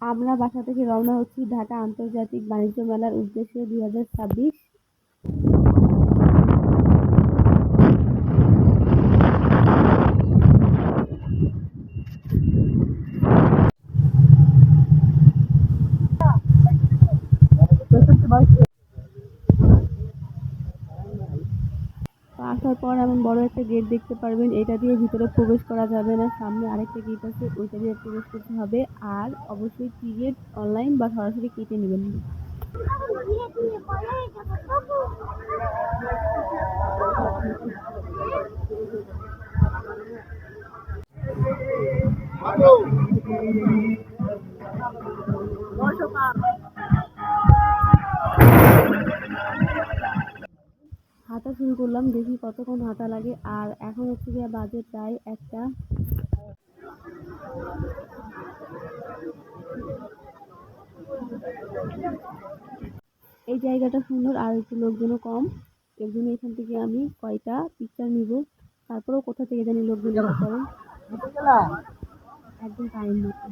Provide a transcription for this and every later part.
আমরা বাসা থেকে রওনা হচ্ছি ঢাকা আন্তর্জাতিক বাণিজ্য মেলার উদ্দেশ্যে 2026। আসার পর এমন বড় একটা গেট দেখতে পারবেন, এটা দিয়ে ভিতরে প্রবেশ করা যাবে না, সামনে আরেকটা গেট আছে, ওইটা দিয়ে প্রবেশ করতে হবে। আর অবশ্যই টিকিট অনলাইন বা সরাসরি কেটে নেবেন। হাঁটা শুরু করলাম, দেখি কতক্ষণ হাঁটা লাগে। আর এখন হচ্ছে গিয়ে বাজে প্রায় একটা। এই জায়গাটা সুন্দর আর একটু লোকজনও কম, এর জন্য এখান থেকে আমি কয়টা পিকচার নিব। তারপরেও কোথা থেকে জানি লোকজন করেন একদম টাইম মতো।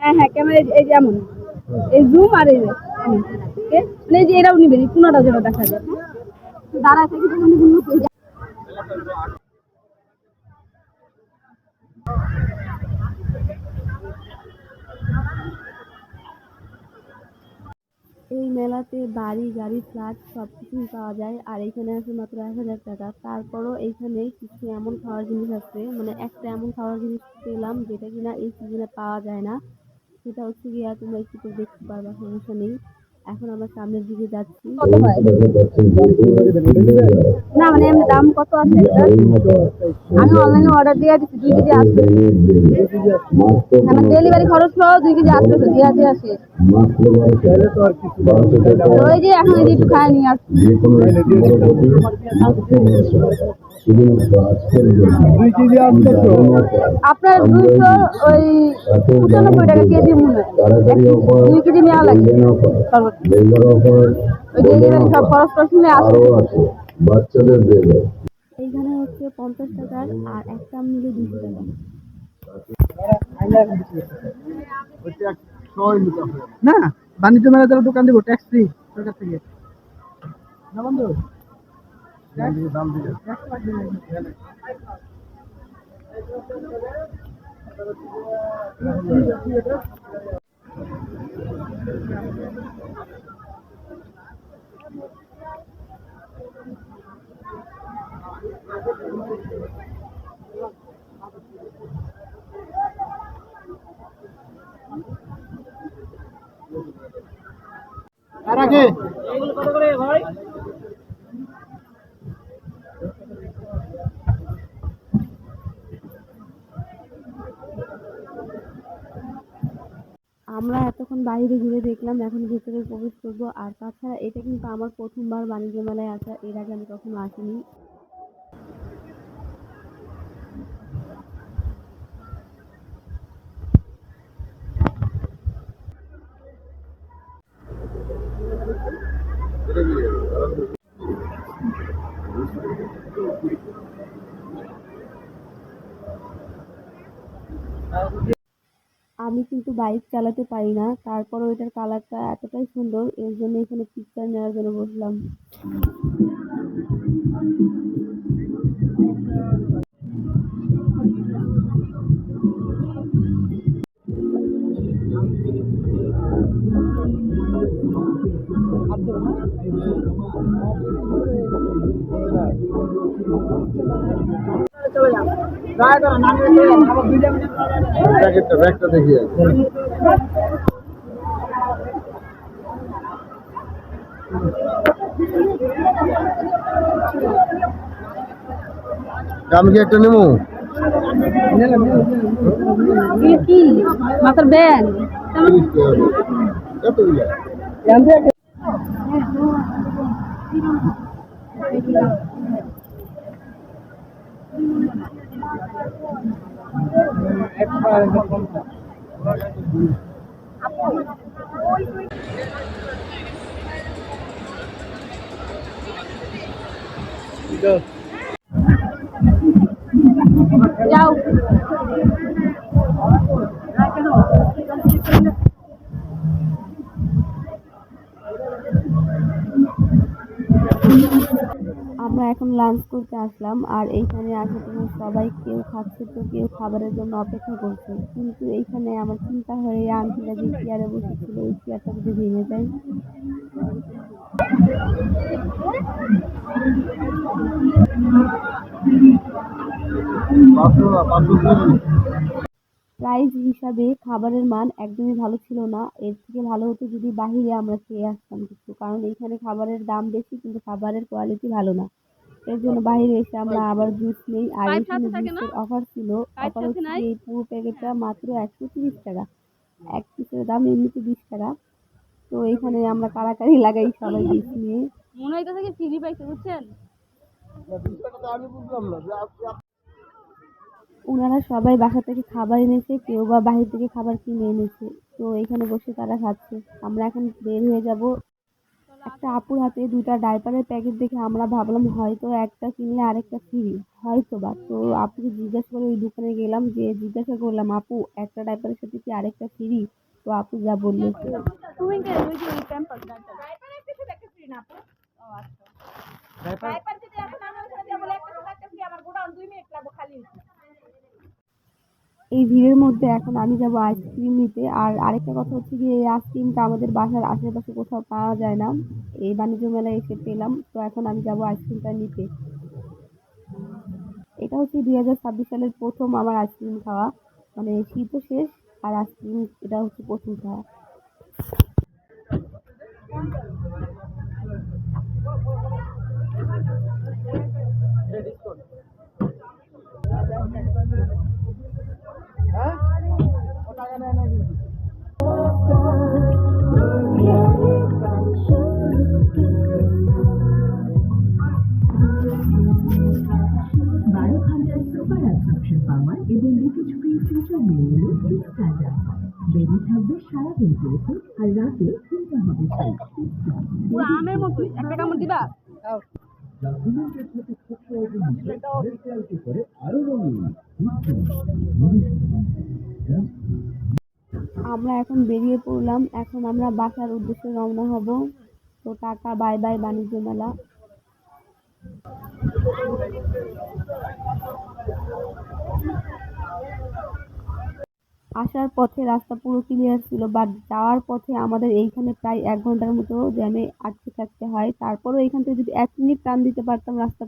হ্যাঁ হ্যাঁ, ক্যামেরা এই যেমন এই জুম আর এই যে মানে এই যে এরাও নিবেন, কোনটা যেটা দেখা যায় দাঁড়ায় থেকে এই মেলাতে বাড়ি গাড়ি ফ্ল্যাট সব কিছুই পাওয়া যায়। আর এখানে আছে মাত্র 1000 টাকা। তারপরও এইখানে কিছু এমন খাওয়ার জিনিস আছে, মানে একটা এমন খাওয়ার জিনিস পেলাম যেটা কিনা এই সিজনে পাওয়া যায় না। সেটা হচ্ছে গিয়া তোমরা একটু করে দেখতে পারবা, সমস্যা নেই। এখন আমরা সামনের দিকে যাচ্ছি। কত হয় না, মানে এমনি দাম কত আছে এটা? আমি অনলাইনে অর্ডার দিয়ে দিচ্ছি, 2 কেজি আসবে। আমার ডেলিভারি খরচ সহ 2 কেজি আসবে, দিয়ে দিয়ে আসে। ওই যে এখন এই যে একটু খাই নিয়ে আসছি। আপনার 295 টাকা কেজি মনে হয়, 2 কেজি নেওয়া লাগে। ওই ডেলিভারি সব খরচ টরচ নিয়ে আসবে। এইখানে হচ্ছে 50 টাকার, আর একটা নিলে 200 টাকা। না, বাণিজ্য মেলা যারা দোকান দিব ট্যাক্স ফ্রি সরকার থেকে না বন্ধু, দাম দিলে আর আগে এইগুলো কত করে ভাই? আমরা এতক্ষণ বাইরে ঘুরে দেখলাম, এখন ভেতরে প্রবেশ করবো। আর তাছাড়া এটা কিন্তু আমার প্রথমবার বাণিজ্য মেলায় আসা, এর আগে আমি কখনো আসিনি। আমি কিন্তু বাইক চালাতে পারি না, তারপরেও এটার কালারটা এতটাই সুন্দর, এর জন্য এখানে পিকচার নেওয়ার জন্য বসলাম। ব্যাগটা দেখি আমি কি একটা নেবো কি মাথার ব্যাগ যাও। আমরা এখন লাঞ্চ করতে আসলাম আর এইখানে আশেপাশে সবাই কেউ খাচ্ছে তো কেউ খাবারের জন্য অপেক্ষা করছে, কিন্তু এইখানে আমার চিন্তা হয় এই আন্টিরা যে চেয়ারে বসেছিল ওই চেয়ারটা যদি ভেঙে যায়। প্রাইস হিসাবে খাবারের মান একদমই ভালো ছিল না, এর থেকে ভালো হতো যদি বাহিরে আমরা খেয়ে আসতাম কিছু, কারণ এইখানে খাবারের দাম বেশি কিন্তু খাবারের কোয়ালিটি ভালো না। এর জন্য বাইরে এসে আমরা আবার জুস নেই, আর এখানে জুসের অফার ছিল। অফার হচ্ছে যে এই পুরো প্যাকেটটা মাত্র 130 টাকা, এক পিসের দাম এমনিতে 20 টাকা। তো এখানে আমরা কাড়াকাড়ি লাগাই সবাই জুস নিয়ে। মনে হইতেছে কি ফ্রি পাইছে বুঝছেন। ওনারা সবাই বাসা থেকে খাবার এনেছে, কেউ বা বাহির থেকে খাবার কিনে এনেছে, তো এখানে বসে তারা খাচ্ছে। আমরা এখন বের হয়ে যাব। একটা আপুর হাতে দুইটা ডাইপারের প্যাকেট দেখে আমরা ভাবলাম হয়তো একটা কিনলে আরেকটা ফ্রি, হয়তো বা। তো আপুকে জিজ্ঞাসা করে ওই দোকানে গেলাম, যে জিজ্ঞাসা করলাম আপু একটা ডাইপারের সাথে কি আরেকটা ফ্রি? তো আপু যা বললো এই ভিড়ের মধ্যে এখন আমি যাবো আইসক্রিম নিতে। আর আরেকটা কথা হচ্ছে যে এই আইসক্রিমটা আমাদের বাসার আশেপাশে কোথাও পাওয়া যায় না, এই বাণিজ্য মেলায় এসে পেলাম, তো এখন আমি যাবো আইসক্রিমটা নিতে। এটা হচ্ছে 2026 সালের প্রথম আমার আইসক্রিম খাওয়া, মানে শীতও শেষ আর আইসক্রিম এটা হচ্ছে প্রথম খাওয়া। সুপার অ্যাবজর্পশন পাওয়ার এবং লিপিঝুঁকি ফিচার নিয়ে এলো কিডস্টার্টার। বেবি থাকবে সারাদিন যেহেতু আর রাতে চিন্তা হবে পুরো আমের মতোই একটা কামড় দিবা। আমরা এখন বেরিয়ে পড়লাম, এখন আমরা বাসার উদ্দেশ্যে রওনা হব। তো টাটা, বাই বাই বাণিজ্য মেলা। আসার পথে রাস্তা পুরো ক্লিয়ার ছিল, বাট যাওয়ার পথে আমাদের এইখানে প্রায় 1 ঘন্টার মতো জ্যামে আটকে থাকতে হয়। তারপরেও এইখান থেকে যদি 1 মিনিট টান দিতে পারতাম রাস্তা।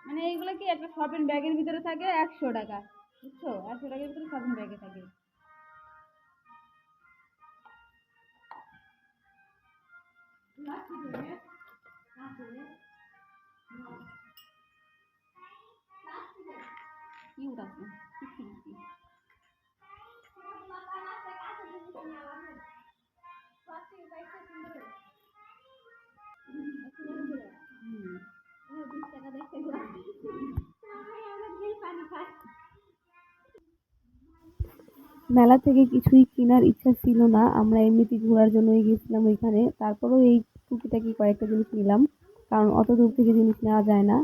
মানে এইগুলো কি একটা শপিং ব্যাগের ভিতরে থাকে 100 টাকা, বুঝছো? 100 টাকার ভিতরে শপিং ব্যাগে থাকে। কিউট আছে। মেলা থেকে কিছুই কেনার ইচ্ছা ছিল না, আমরা এমনিতেই ঘোরার জন্যই গেছিলাম ওইখানে। তারপরেও এই টুকিটাকি কয়েকটা জিনিস নিলাম, কারণ অত দূর থেকে জিনিস নেওয়া যায় না।